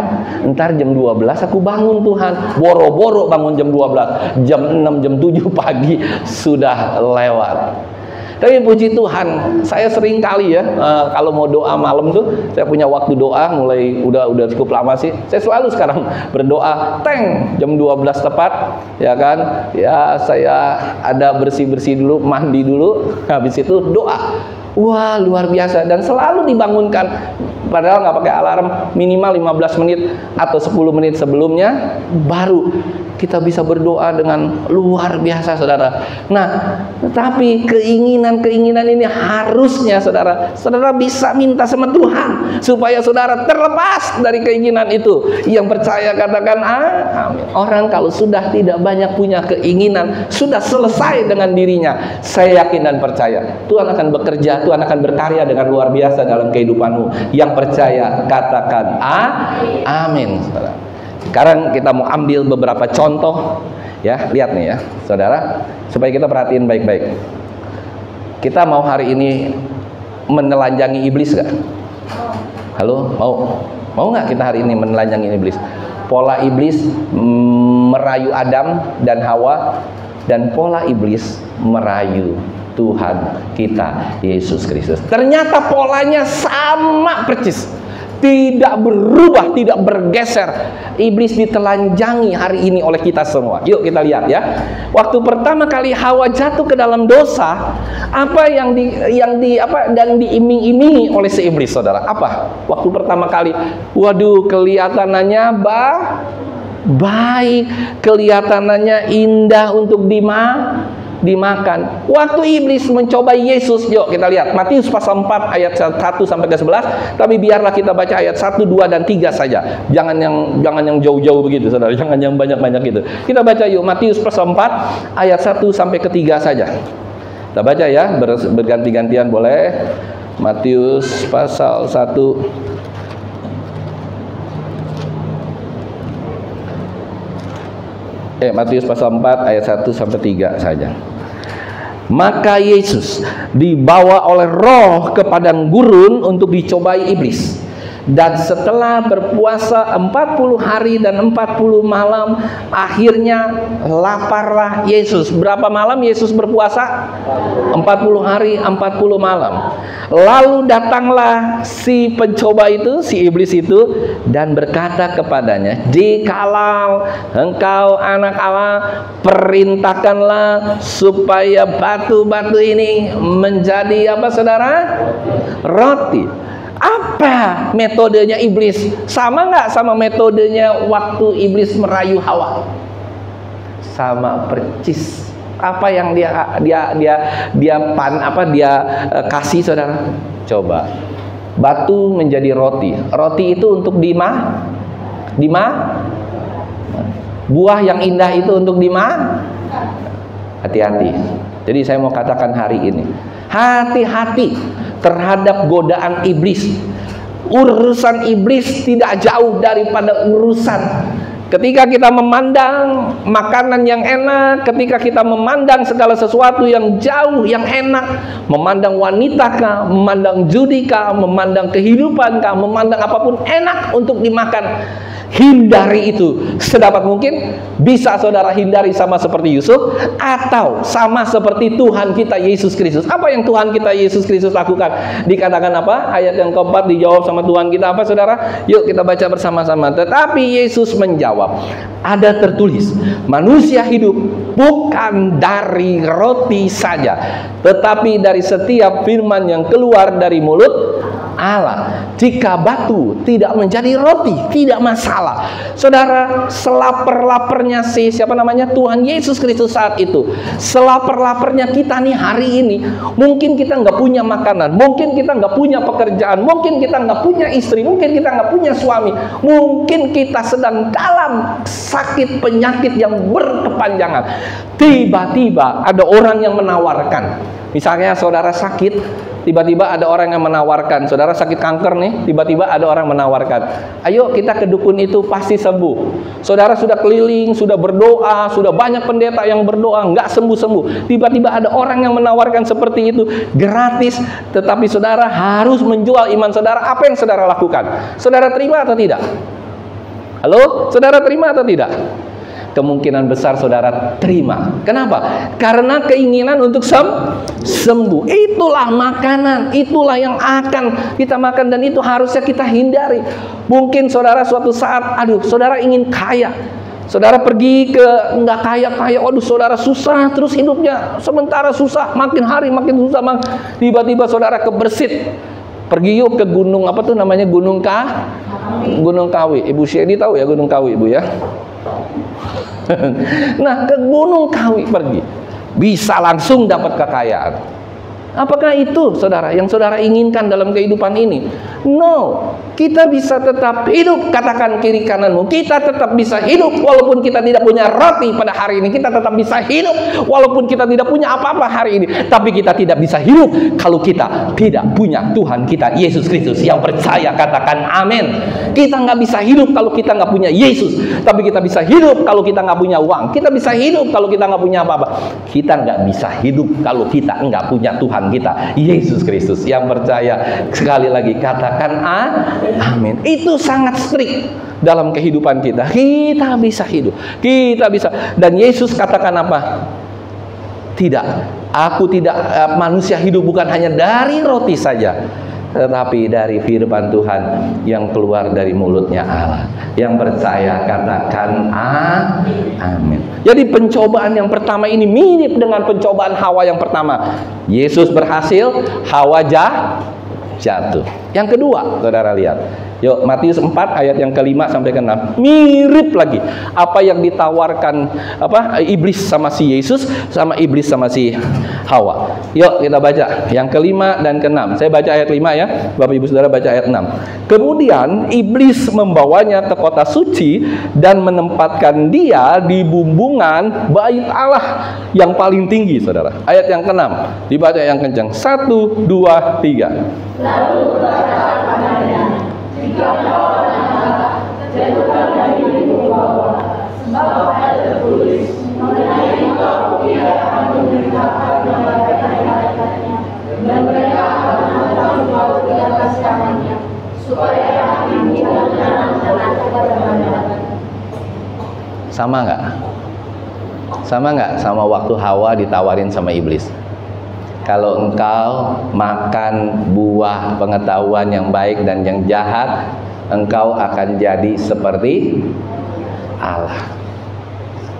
ntar jam 12 aku bangun Tuhan. Boro-boro bangun jam 12, jam 6, jam 7 pagi sudah lewat. Tapi puji Tuhan, saya sering kali ya, kalau mau doa malam tuh, saya punya waktu doa, mulai udah cukup lama sih. Saya selalu sekarang berdoa, jam 12 tepat, ya kan? Ya saya ada bersih-bersih dulu, mandi dulu, habis itu doa. Wah luar biasa, dan selalu dibangunkan. Padahal nggak pakai alarm, minimal 15 menit atau 10 menit sebelumnya baru kita bisa berdoa dengan luar biasa saudara. Nah, tetapi keinginan-keinginan ini harusnya saudara bisa minta sama Tuhan supaya saudara terlepas dari keinginan itu. Yang percaya katakan amin. Orang kalau sudah tidak banyak punya keinginan, sudah selesai dengan dirinya, saya yakin dan percaya Tuhan akan bekerja, Tuhan akan berkarya dengan luar biasa dalam kehidupanmu. Yang percaya katakan amin. Saudara. Sekarang kita mau ambil beberapa contoh ya, lihat nih ya saudara, supaya kita perhatiin baik-baik. Kita mau hari ini menelanjangi iblis gak? Halo, mau nggak kita hari ini menelanjangi iblis? Pola iblis merayu Adam dan Hawa, dan pola iblis merayu Tuhan kita Yesus Kristus. Ternyata polanya sama persis, tidak berubah, tidak bergeser. Iblis ditelanjangi hari ini oleh kita semua. Yuk kita lihat ya. Waktu pertama kali Hawa jatuh ke dalam dosa, apa yang diiming-imingi oleh si iblis, saudara? Apa? Waktu pertama kali, waduh, kelihatannya baik, kelihatannya indah untuk dimakan. Waktu iblis mencoba Yesus, yuk kita lihat Matius pasal 4 ayat 1 sampai ke 11. Tapi biarlah kita baca ayat 1, 2 dan 3 saja. Jangan yang jauh-jauh begitu, Saudara. Jangan yang banyak-banyak gitu. Kita baca yuk Matius pasal 4 ayat 1 sampai ke 3 saja. Kita baca ya, berganti-gantian boleh. Matius pasal 1 Matius pasal 4 ayat 1 sampai 3 saja. Maka Yesus dibawa oleh Roh ke padang gurun untuk dicobai iblis. Dan setelah berpuasa 40 hari dan 40 malam, akhirnya laparlah Yesus. Berapa malam Yesus berpuasa? 40 hari 40 malam. Lalu datanglah si pencoba itu, si iblis itu, dan berkata kepadanya, "Jikalau engkau anak Allah, perintahkanlah supaya batu-batu ini menjadi apa, Saudara? Roti." Apa metodenya iblis? Sama nggak sama metodenya waktu iblis merayu Hawa? Sama percis. Apa yang dia kasih, Saudara? Coba. Batu menjadi roti. Roti itu untuk buah yang indah itu untuk hati-hati. Jadi saya mau katakan hari ini, hati-hati terhadap godaan iblis. Urusan iblis tidak jauh daripada urusan. Ketika kita memandang makanan yang enak, ketika kita memandang segala sesuatu yang jauh, yang enak, memandang wanita kah, memandang judi kah, memandang kehidupan kah, memandang apapun enak untuk dimakan, hindari itu sedapat mungkin. Bisa Saudara hindari sama seperti Yusuf, atau sama seperti Tuhan kita Yesus Kristus. Apa yang Tuhan kita Yesus Kristus lakukan? Dikatakan apa? Ayat yang keempat dijawab sama Tuhan kita apa, Saudara? Yuk kita baca bersama-sama. Tetapi Yesus menjawab, ada tertulis, manusia hidup bukan dari roti saja, tetapi dari setiap firman yang keluar dari mulut Allah. Jika batu tidak menjadi roti, tidak masalah. Saudara, selapar-laparnya siapa namanya? Tuhan Yesus Kristus saat itu. Selapar-laparnya kita nih hari ini. Mungkin kita nggak punya makanan, mungkin kita nggak punya pekerjaan, mungkin kita nggak punya istri, mungkin kita nggak punya suami, mungkin kita sedang dalam sakit penyakit yang berkepanjangan. Tiba-tiba ada orang yang menawarkan. Misalnya saudara sakit, tiba-tiba ada orang yang menawarkan. Saudara sakit kanker nih, tiba-tiba ada orang menawarkan, ayo kita ke dukun itu pasti sembuh. Saudara sudah keliling, sudah berdoa, sudah banyak pendeta yang berdoa, nggak sembuh-sembuh. Tiba-tiba ada orang yang menawarkan seperti itu, gratis. Tetapi saudara harus menjual iman saudara. Apa yang saudara lakukan? Saudara terima atau tidak? Halo? Saudara terima atau tidak? Kemungkinan besar saudara terima. Kenapa? Karena keinginan untuk sembuh. Itulah makanan, itulah yang akan kita makan, dan itu harusnya kita hindari. Mungkin saudara suatu saat, saudara ingin kaya. Saudara pergi ke nggak kaya-kaya, saudara susah terus hidupnya. Sementara susah, makin hari makin susah. Tiba-tiba saudara kebersit. Pergi yuk ke gunung, apa tuh namanya? Gunung Kawi. Ibu Syedi tahu ya Gunung Kawi, Ibu ya? Nah, ke Gunung Kawi pergi, bisa langsung dapat kekayaan. Apakah itu saudara yang saudara inginkan dalam kehidupan ini? No, kita bisa tetap hidup. Katakan kiri kananmu, kita tetap bisa hidup walaupun kita tidak punya roti pada hari ini. Kita tetap bisa hidup walaupun kita tidak punya apa-apa hari ini. Tapi kita tidak bisa hidup kalau kita tidak punya Tuhan kita Yesus Kristus. Yang percaya katakan amin. Kita nggak bisa hidup kalau kita nggak punya Yesus. Tapi kita bisa hidup kalau kita nggak punya uang. Kita bisa hidup kalau kita nggak punya apa-apa. Kita nggak bisa hidup kalau kita nggak punya Tuhan kita Yesus Kristus. Yang percaya sekali lagi katakan amin. Itu sangat strict dalam kehidupan kita. Kita bisa hidup, kita bisa. Dan Yesus katakan apa? Tidak, aku tidak, manusia hidup bukan hanya dari roti saja, tetapi dari firman Tuhan yang keluar dari mulutnya Allah. Yang percaya katakan amin. Jadi pencobaan yang pertama ini mirip dengan pencobaan Hawa yang pertama. Yesus berhasil, Hawa jatuh. Yang kedua, saudara lihat, Yuk, Matius 4 ayat yang ke-5 sampai ke-6. Mirip lagi apa yang ditawarkan iblis sama si Yesus, sama iblis sama si Hawa. Yuk kita baca yang ke-5 dan ke-6. Saya baca ayat 5 ya, Bapak Ibu Saudara baca ayat 6. Kemudian iblis membawanya ke kota suci dan menempatkan dia di bumbungan bait Allah yang paling tinggi, Saudara. Ayat yang ke-6 dibaca yang kencang. 1, 2, 3. Lalu berkata kepadanya, jika kau anak Allah, jatuhkanlah dirimu ke bawah, sebab ada tertulis mengenai engkau, ia akan memerintahkan malaikat-malaikatnya, dan mereka akan menatang engkau di atas tangannya, supaya kamu tidak menanam kepada-Nya. Sama nggak? Sama nggak sama waktu Hawa ditawarin sama iblis? Kalau engkau makan buah pengetahuan yang baik dan yang jahat, engkau akan jadi seperti Allah.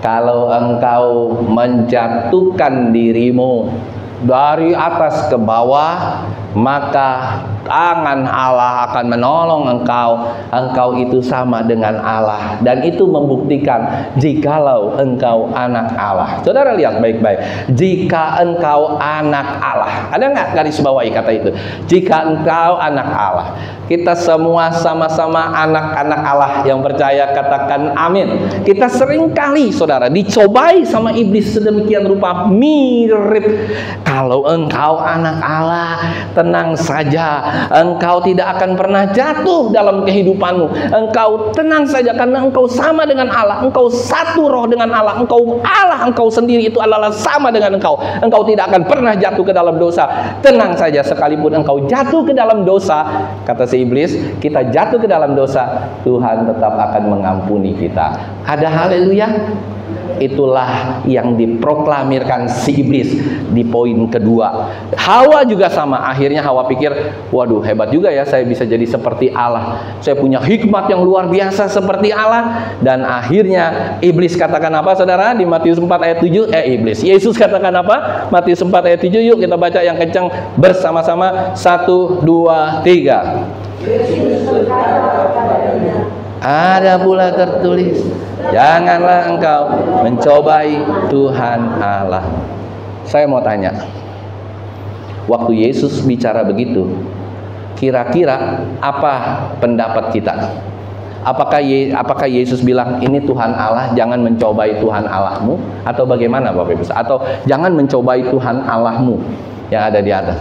Kalau engkau menjatuhkan dirimu dari atas ke bawah, maka tangan Allah akan menolong engkau. Engkau itu sama dengan Allah, dan itu membuktikan jikalau engkau anak Allah. Saudara lihat baik-baik, jika engkau anak Allah. Ada nggak garis bawahi kata itu? Jika engkau anak Allah. Kita semua sama-sama anak-anak Allah yang percaya, katakan amin. Kita seringkali, saudara, dicobai sama iblis sedemikian rupa mirip. Kalau engkau anak Allah, tenang saja, engkau tidak akan pernah jatuh dalam kehidupanmu. Engkau tenang saja karena engkau sama dengan Allah. Engkau satu roh dengan Allah. Engkau Allah, engkau sendiri itu adalah sama dengan engkau. Engkau tidak akan pernah jatuh ke dalam dosa. Tenang saja, sekalipun engkau jatuh ke dalam dosa, kata si iblis, kita jatuh ke dalam dosa, Tuhan tetap akan mengampuni kita. Ada haleluya. Itulah yang diproklamirkan si iblis di poin kedua. Hawa juga sama. Akhirnya Hawa pikir, waduh hebat juga ya, saya bisa jadi seperti Allah. Saya punya hikmat yang luar biasa seperti Allah. Dan akhirnya iblis katakan apa, saudara? Di Matius 4 ayat 7, Yesus katakan apa? Matius 4 ayat 7, yuk kita baca yang kencang bersama-sama. 1, 2, 3. Yesus berkata kepadanya, ada pula tertulis, janganlah engkau mencobai Tuhan Allah. Saya mau tanya, waktu Yesus bicara begitu, kira-kira apa pendapat kita? Apakah Yesus bilang ini Tuhan Allah, jangan mencobai Tuhan Allahmu, atau bagaimana Bapak Ibu? Atau jangan mencobai Tuhan Allahmu yang ada di atas?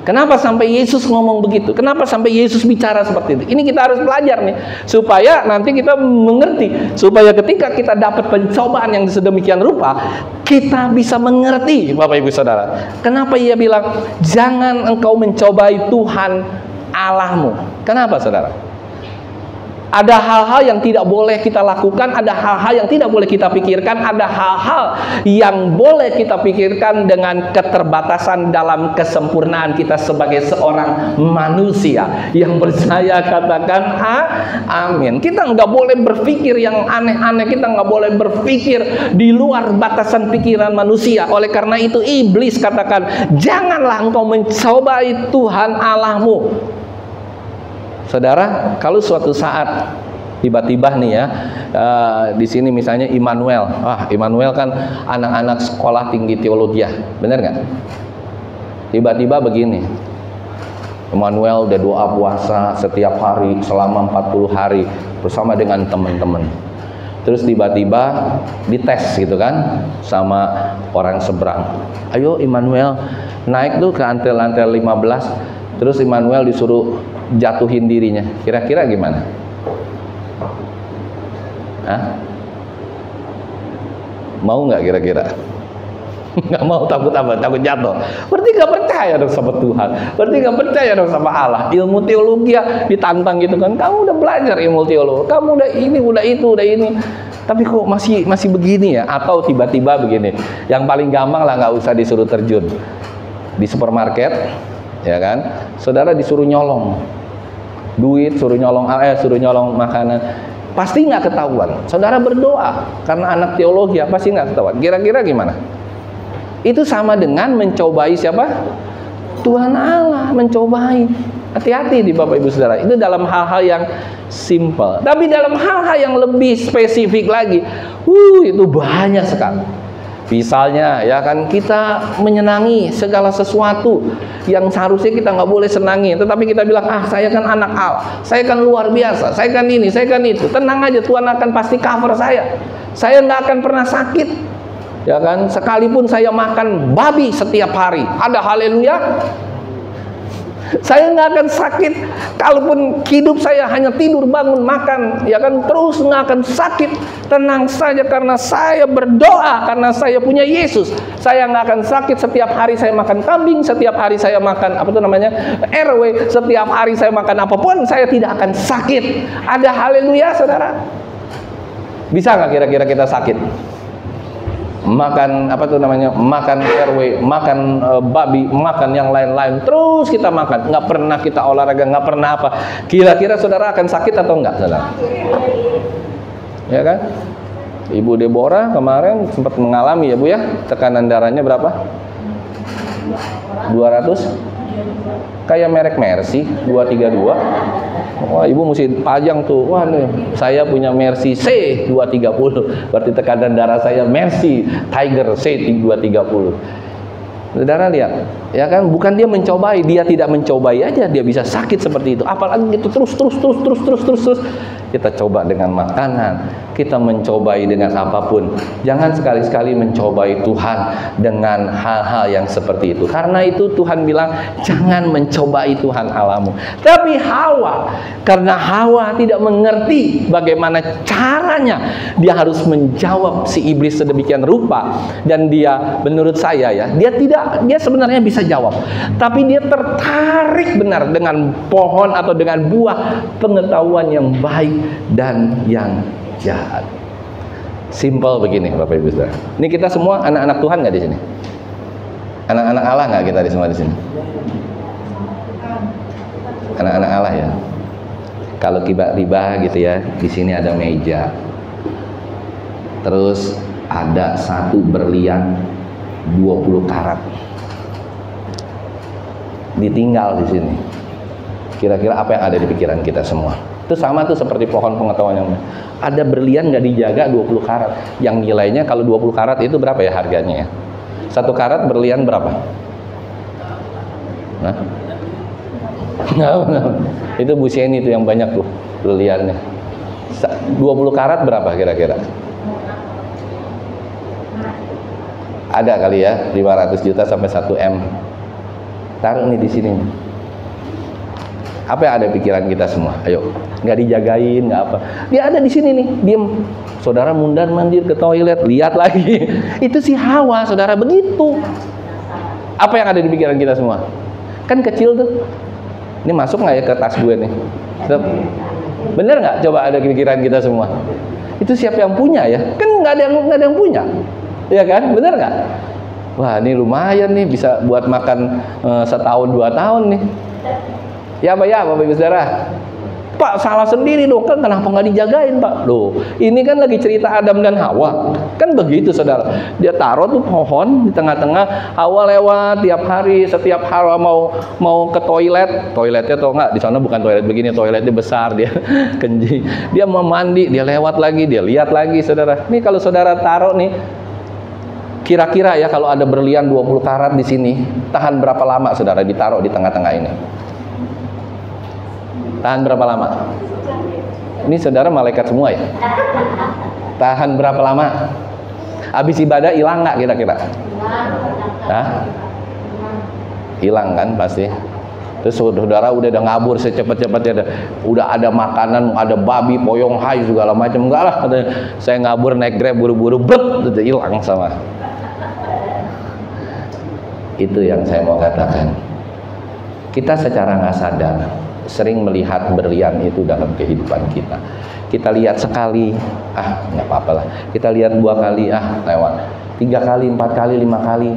Kenapa sampai Yesus ngomong begitu? Kenapa sampai Yesus bicara seperti itu? Ini kita harus belajar nih, supaya nanti kita mengerti, supaya ketika kita dapat pencobaan yang sedemikian rupa, kita bisa mengerti, Bapak Ibu Saudara. Kenapa ia bilang jangan engkau mencobai Tuhan Allahmu? Kenapa, saudara? Ada hal-hal yang tidak boleh kita lakukan, ada hal-hal yang tidak boleh kita pikirkan, ada hal-hal yang boleh kita pikirkan dengan keterbatasan dalam kesempurnaan kita sebagai seorang manusia yang percaya. Katakan amin. Kita nggak boleh berpikir yang aneh-aneh, kita nggak boleh berpikir di luar batasan pikiran manusia. Oleh karena itu iblis katakan, janganlah engkau mencobai Tuhan Allahmu. Saudara, kalau suatu saat tiba-tiba nih ya, di sini misalnya Immanuel, Immanuel kan anak-anak sekolah tinggi teologi, bener nggak? Tiba-tiba begini, Immanuel udah doa puasa setiap hari selama 40 hari bersama dengan teman-teman. Terus tiba-tiba dites gitu kan sama orang seberang. Ayo Immanuel naik tuh ke lantai 15. Terus Immanuel disuruh jatuhin dirinya. Kira-kira gimana? Mau nggak kira-kira? Nggak mau, takut apa? Takut jatuh. Berarti nggak percaya dong sama Tuhan. Berarti nggak percaya dong sama Allah. Ilmu teologi ya ditantang gitu kan. Kamu udah belajar ilmu teologi. Kamu udah ini, udah itu, udah ini. Tapi kok masih begini ya? Atau tiba-tiba begini. Yang paling gampang lah, nggak usah disuruh terjun. Di supermarket, ya kan? Saudara disuruh nyolong duit, suruh nyolong makanan. Pasti nggak ketahuan. Saudara berdoa karena anak teologi ya, pasti nggak ketahuan. Kira-kira gimana? Itu sama dengan mencobai siapa? Tuhan Allah, mencobai. Hati-hati di Bapak Ibu Saudara. Itu dalam hal-hal yang simple. Tapi dalam hal-hal yang lebih spesifik lagi, itu banyak sekali. Misalnya ya kan, kita menyenangi segala sesuatu yang seharusnya kita nggak boleh senangi, tetapi kita bilang, saya kan anak Allah, saya kan luar biasa, saya kan ini, saya kan itu. Tenang aja, Tuhan akan pasti cover saya nggak akan pernah sakit, ya kan. Sekalipun saya makan babi setiap hari, ada haleluya. Saya nggak akan sakit. Kalaupun hidup saya hanya tidur, bangun, makan, ya kan, terus nggak akan sakit. Tenang saja, karena saya berdoa, karena saya punya Yesus. Saya nggak akan sakit. Setiap hari saya makan kambing, setiap hari saya makan RW, setiap hari saya makan apapun, saya tidak akan sakit. Ada haleluya, saudara. Bisa nggak kira-kira kita sakit? Makan makan RW, makan babi, makan yang lain-lain, terus kita makan, nggak pernah kita olahraga, nggak pernah apa. Kira-kira saudara akan sakit atau enggak, saudara? Ya kan? Ibu Deborah kemarin sempat mengalami ya Bu ya, tekanan darahnya berapa? 200? Kayak merek Mercy 232. Wah, ibu mesti pajang tuh. Wah nih, saya punya Mercy C230. Berarti tekanan darah saya Mercy Tiger C230. Saudara lihat, ya kan, bukan dia mencobai, dia tidak mencobai aja dia bisa sakit seperti itu. Apalagi itu terus. Kita coba dengan makanan, kita mencobai dengan apapun. Jangan sekali-sekali mencobai Tuhan dengan hal-hal yang seperti itu. Karena itu Tuhan bilang, jangan mencobai Tuhan Allahmu. Tapi Hawa, karena Hawa tidak mengerti bagaimana caranya, dia harus menjawab si iblis sedemikian rupa. Dan dia, menurut saya ya, dia sebenarnya bisa jawab, tapi dia tertarik benar dengan pohon atau dengan buah pengetahuan yang baik dan yang jahat. Simple begini Bapak Ibu Saudara. Ini kita semua anak-anak Tuhan nggak di sini? Anak-anak Allah nggak kita semua di sini? Anak-anak Allah ya. Kalau tiba-tiba gitu ya, di sini ada meja, terus ada satu berlian 20 karat ditinggal di sini. Kira-kira apa yang ada di pikiran kita semua? Itu sama tuh seperti pohon pengetahuan yang ada berlian nggak dijaga 20 karat. Yang nilainya kalau 20 karat itu berapa ya harganya ya? 1 karat berlian berapa? Nah? Itu Bu Sieni itu yang banyak tuh berliannya. 20 karat berapa kira-kira? Ada kali ya, 500 juta sampai 1 M. Taruh nih di sini. Apa yang ada pikiran kita semua? Ayo, nggak dijagain, nggak apa. Dia ada di sini nih, diem. Saudara mundar-mandir ke toilet, lihat lagi. Itu si Hawa, saudara, begitu. Apa yang ada di pikiran kita semua? Kan kecil tuh. Ini masuk nggak ya ke tas gue nih? Bener nggak? Coba ada di pikiran kita semua. Itu siapa yang punya ya? Kan nggak ada yang punya. Ya kan? Bener nggak? Wah, ini lumayan nih, bisa buat makan setahun 2 tahun nih. Ya Bapak Ibu Saudara. Pak, salah sendiri dong, kan kenapa nggak dijagain Pak? Loh, ini kan lagi cerita Adam dan Hawa. Kan begitu saudara. Dia taruh tuh pohon di tengah-tengah. Hawa lewat tiap hari, setiap Hawa mau ke toiletnya tau nggak? Di sana bukan toilet begini, toiletnya besar, dia kencing. Dia mau mandi, dia lewat lagi, dia lihat lagi saudara. Nih kalau saudara taruh nih, kira-kira ya kalau ada berlian 20 karat di sini, tahan berapa lama saudara ditaruh di tengah-tengah ini? Tahan berapa lama? Ini saudara malaikat semua ya? Tahan berapa lama? Habis ibadah hilang nggak kira-kira? Hah? Hilang kan pasti. Terus saudara udah ngabur secepat-cepatnya, udah ada makanan, ada babi, poyong hai segala macam, enggak lah. Saya ngabur naik Grab buru-buru, udah hilang sama. Itu yang saya mau katakan. Kita secara nggak sadar sering melihat berlian itu dalam kehidupan kita. Kita lihat sekali, nggak apa-apa lah. Kita lihat 2 kali, lewat. 3 kali, 4 kali, 5 kali,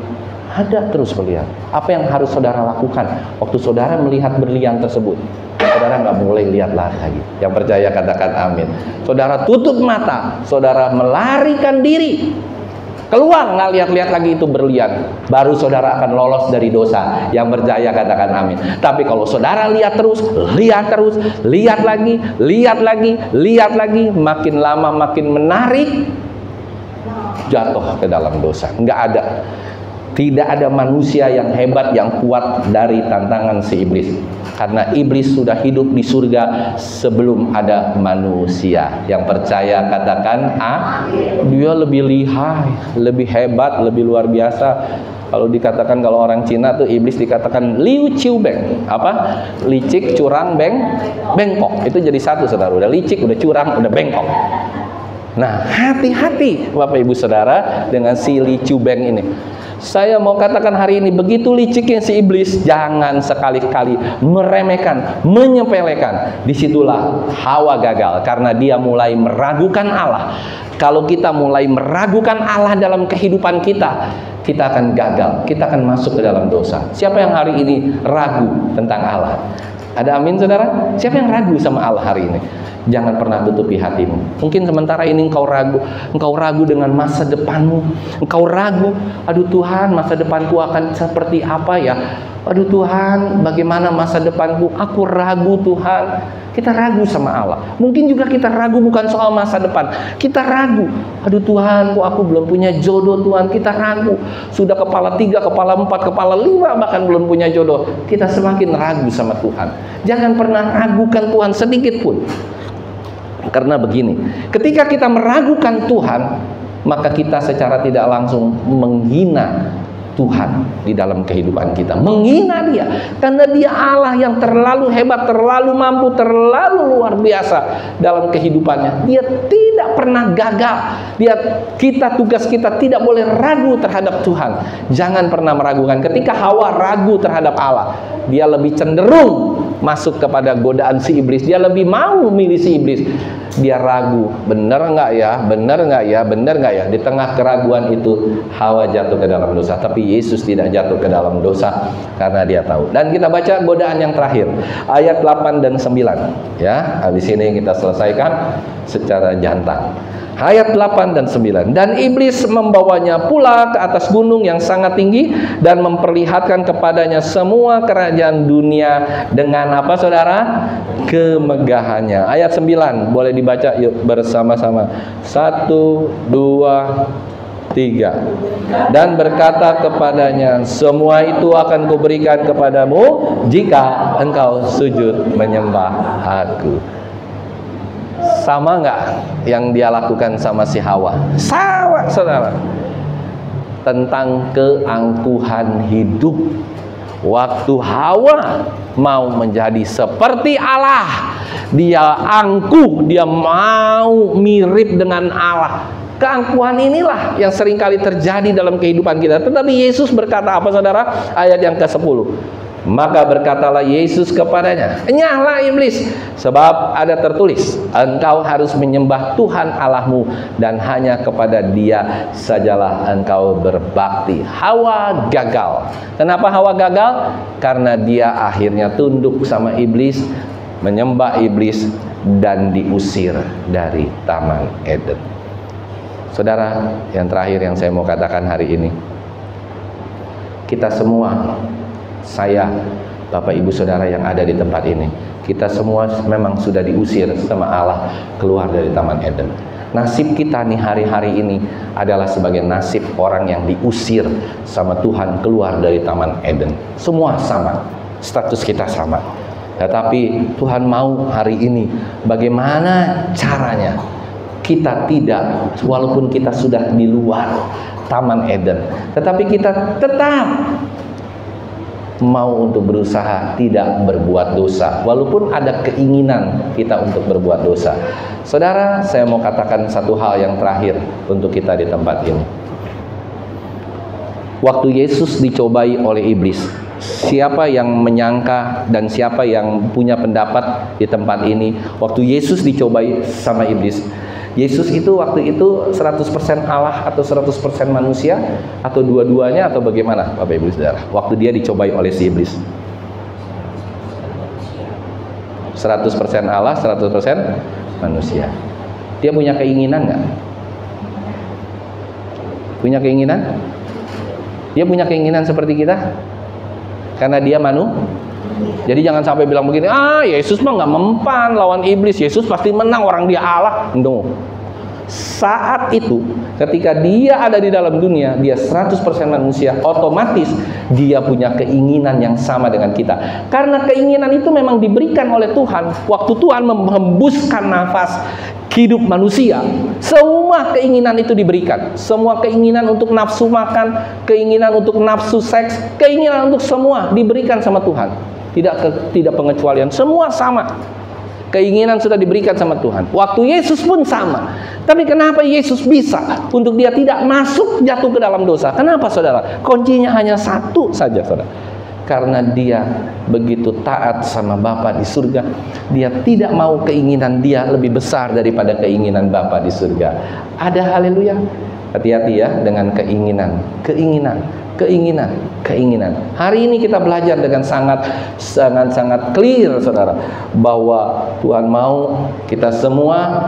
ada terus berlian. Apa yang harus saudara lakukan waktu saudara melihat berlian tersebut? Saudara nggak boleh lihat lagi. Yang percaya katakan amin. Saudara tutup mata, saudara melarikan diri. Keluar, nggak lihat-lihat lagi itu berlian. Baru saudara akan lolos dari dosa. Yang percaya katakan amin. Tapi kalau saudara lihat terus, lihat lagi, lihat lagi, makin lama makin menarik, jatuh ke dalam dosa. Nggak ada. Tidak ada manusia yang hebat, yang kuat dari tantangan si iblis. Karena iblis sudah hidup di surga sebelum ada manusia. Yang percaya katakan dia lebih lihai, lebih hebat, lebih luar biasa. Kalau dikatakan, kalau orang Cina tuh iblis dikatakan liu ciu beng. Apa? Licik, curang, bengkok. Itu jadi satu, saudara. Udah licik, udah curang, udah bengkok. Nah, hati-hati Bapak Ibu Saudara dengan si Li Chu Beng ini. Saya mau katakan hari ini, begitu liciknya si iblis, jangan sekali-kali meremehkan, menyepelekan. Disitulah Hawa gagal, karena dia mulai meragukan Allah. Kalau kita mulai meragukan Allah dalam kehidupan kita, kita akan gagal, kita akan masuk ke dalam dosa. Siapa yang hari ini ragu tentang Allah? Ada amin saudara? Siapa yang ragu sama Allah hari ini? Jangan pernah tutupi hatimu. Mungkin sementara ini engkau ragu dengan masa depanmu. Engkau ragu, aduh Tuhan, masa depanku akan seperti apa ya? Aduh Tuhan, bagaimana masa depanku? Aku ragu Tuhan. Kita ragu sama Allah. Mungkin juga kita ragu bukan soal masa depan. Kita ragu, aduh Tuhan, kok aku belum punya jodoh Tuhan. Kita ragu. Sudah kepala 3, kepala 4, kepala 5 bahkan belum punya jodoh. Kita semakin ragu sama Tuhan. Jangan pernah ragukan Tuhan sedikit pun. Karena begini, ketika kita meragukan Tuhan, maka kita secara tidak langsung menghina Tuhan di dalam kehidupan kita. Menghina Dia, karena Dia Allah yang terlalu hebat, terlalu mampu, terlalu luar biasa dalam kehidupannya. Dia tidak pernah gagal. Tugas kita tidak boleh ragu terhadap Tuhan. Jangan pernah meragukan. Ketika Hawa ragu terhadap Allah, dia lebih cenderung masuk kepada godaan si iblis. Dia lebih mau milih si iblis. Dia ragu, benar nggak ya, benar nggak ya, benar nggak ya. Di tengah keraguan itu Hawa jatuh ke dalam dosa. Tapi Yesus tidak jatuh ke dalam dosa karena Dia tahu. Dan kita baca godaan yang terakhir, ayat 8 dan 9 ya. Habis ini kita selesaikan secara jantan. Ayat 8 dan 9. Dan iblis membawanya pula ke atas gunung yang sangat tinggi dan memperlihatkan kepadanya semua kerajaan dunia dengan apa saudara? Kemegahannya. Ayat 9 boleh dibaca yuk bersama-sama. 1, 2, 3. Dan berkata kepadanya, semua itu akan kuberikan kepadamu jika engkau sujud menyembah aku. Sama nggak yang dia lakukan sama si Hawa? Sama saudara. Tentang keangkuhan hidup. Waktu Hawa mau menjadi seperti Allah, dia angkuh, dia mau mirip dengan Allah. Keangkuhan inilah yang seringkali terjadi dalam kehidupan kita. Tetapi Yesus berkata apa saudara? Ayat yang ke-10. Maka berkatalah Yesus kepadanya, enyahlah iblis, sebab ada tertulis, engkau harus menyembah Tuhan Allahmu dan hanya kepada Dia sajalah engkau berbakti. Hawa gagal. Kenapa Hawa gagal? Karena dia akhirnya tunduk sama iblis, menyembah iblis dan diusir dari Taman Eden. Saudara, yang terakhir yang saya mau katakan hari ini, kita semua, saya, Bapak Ibu Saudara yang ada di tempat ini, kita semua memang sudah diusir sama Allah keluar dari Taman Eden. Nasib kita nih hari-hari ini adalah sebagai nasib orang yang diusir sama Tuhan keluar dari Taman Eden. Semua sama, status kita sama. Tetapi Tuhan mau hari ini, bagaimana caranya kita tidak, walaupun kita sudah di luar Taman Eden, tetapi kita tetap mau untuk berusaha tidak berbuat dosa, walaupun ada keinginan kita untuk berbuat dosa. Saudara, saya mau katakan satu hal yang terakhir untuk kita di tempat ini. Waktu Yesus dicobai oleh iblis, siapa yang menyangka dan siapa yang punya pendapat di tempat ini, waktu Yesus dicobai sama iblis, Yesus itu waktu itu 100% Allah atau 100% manusia atau dua-duanya atau bagaimana Bapak Ibu Saudara? Waktu dia dicobai oleh si iblis. 100% Allah, 100% manusia. Dia punya keinginan nggak? Punya keinginan? Dia punya keinginan seperti kita? Karena dia Jadi jangan sampai bilang begini, Yesus mah nggak mempan lawan iblis, Yesus pasti menang, orang dia Allah. No. Saat itu, ketika dia ada di dalam dunia, dia 100% manusia, otomatis dia punya keinginan yang sama dengan kita. Karena keinginan itu memang diberikan oleh Tuhan. Waktu Tuhan menghembuskan nafas hidup manusia, semua keinginan itu diberikan. Semua keinginan untuk nafsu makan, keinginan untuk nafsu seks, keinginan untuk semua diberikan sama Tuhan. Tidak pengecualian, semua sama. Keinginan sudah diberikan sama Tuhan. Waktu Yesus pun sama. Tapi kenapa Yesus bisa untuk dia tidak masuk jatuh ke dalam dosa? Kenapa saudara? Kuncinya hanya satu saja saudara. Karena dia begitu taat sama Bapa di surga. Dia tidak mau keinginan dia lebih besar daripada keinginan Bapa di surga. Ada haleluya. Hati-hati ya dengan keinginan. Hari ini kita belajar dengan sangat clear saudara, bahwa Tuhan mau kita semua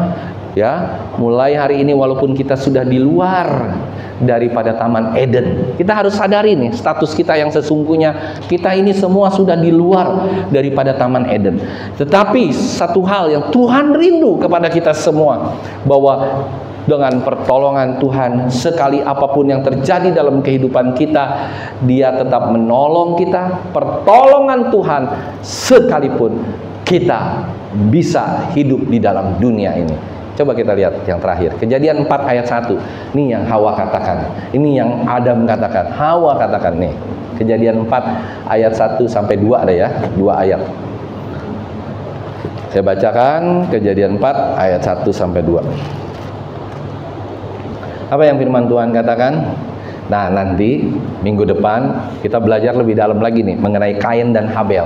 ya, mulai hari ini walaupun kita sudah di luar daripada Taman Eden, kita harus sadari nih status kita yang sesungguhnya. Kita ini semua sudah di luar daripada Taman Eden. Tetapi satu hal yang Tuhan rindu kepada kita semua, bahwa dengan pertolongan Tuhan, sekali apapun yang terjadi dalam kehidupan kita, Dia tetap menolong kita. Pertolongan Tuhan sekalipun kita bisa hidup di dalam dunia ini. Coba kita lihat yang terakhir, Kejadian 4 ayat 1. Ini yang Hawa katakan, ini yang Adam katakan, Hawa katakan nih. Kejadian 4 ayat 1 sampai 2 ada ya, 2 ayat. Saya bacakan Kejadian 4 ayat 1 sampai 2. Apa yang firman Tuhan katakan? Nah, nanti minggu depan kita belajar lebih dalam lagi nih mengenai Kain dan Habel.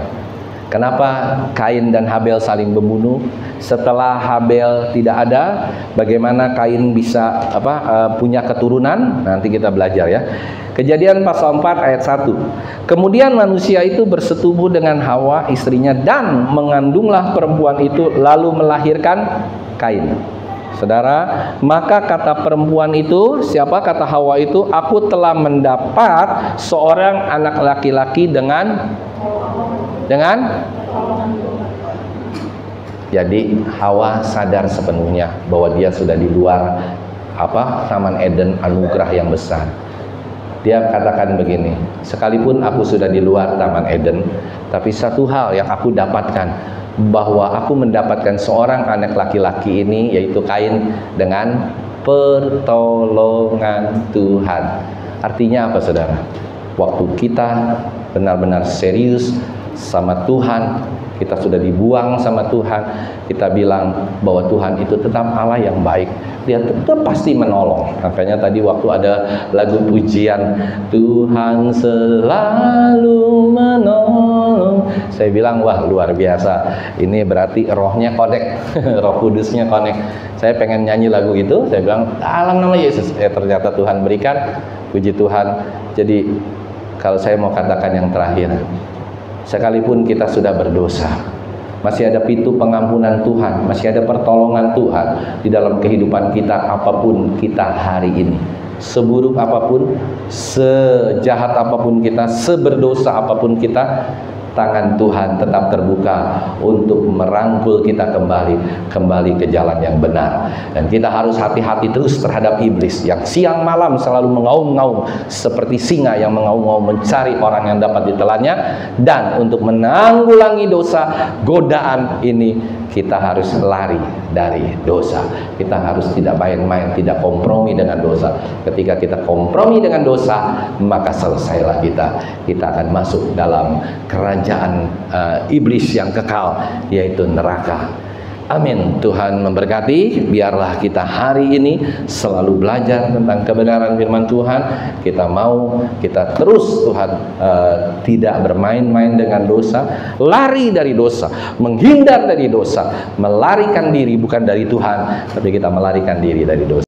Kenapa Kain dan Habel saling membunuh? Setelah Habel tidak ada, bagaimana Kain bisa punya keturunan? Nanti kita belajar ya. Kejadian pasal 4 ayat 1. Kemudian manusia itu bersetubuh dengan Hawa istrinya, dan mengandunglah perempuan itu, lalu melahirkan Kain. Saudara, maka kata perempuan itu, siapa? Kata Hawa itu, aku telah mendapat seorang anak laki-laki dengan jadi Hawa sadar sepenuhnya bahwa dia sudah di luar Taman Eden, anugerah yang besar. Dia katakan begini, sekalipun aku sudah di luar Taman Eden, tapi satu hal yang aku dapatkan, bahwa aku mendapatkan seorang anak laki-laki ini, yaitu Kain, dengan pertolongan Tuhan. Artinya apa saudara? Waktu kita benar-benar serius sama Tuhan, kita sudah dibuang sama Tuhan, kita bilang bahwa Tuhan itu tetap Allah yang baik, Dia tetap pasti menolong. Makanya tadi waktu ada lagu pujian, Tuhan selalu menolong, saya bilang wah luar biasa, ini berarti rohnya connect, Roh Kudusnya connect. Saya pengen nyanyi lagu itu, saya bilang dalam nama Yesus, ternyata Tuhan berikan, puji Tuhan. Jadi kalau saya mau katakan yang terakhir, sekalipun kita sudah berdosa, masih ada pintu pengampunan Tuhan, masih ada pertolongan Tuhan di dalam kehidupan kita. Apapun kita hari ini, seburuk apapun, sejahat apapun kita, seberdosa apapun kita, tangan Tuhan tetap terbuka untuk merangkul kita kembali ke jalan yang benar. Dan kita harus hati-hati terus terhadap iblis yang siang malam selalu mengaum-ngaum seperti singa yang mengaum-ngaum mencari orang yang dapat ditelannya. Dan untuk menanggulangi dosa, godaan ini, kita harus lari dari dosa. Kita harus tidak main-main, tidak kompromi dengan dosa. Ketika kita kompromi dengan dosa, maka selesailah kita akan masuk dalam kerajaan iblis yang kekal, yaitu neraka. Amin. Tuhan memberkati. Biarlah kita hari ini selalu belajar tentang kebenaran firman Tuhan. Kita terus Tuhan tidak bermain-main dengan dosa, lari dari dosa, menghindar dari dosa, melarikan diri bukan dari Tuhan, tapi kita melarikan diri dari dosa.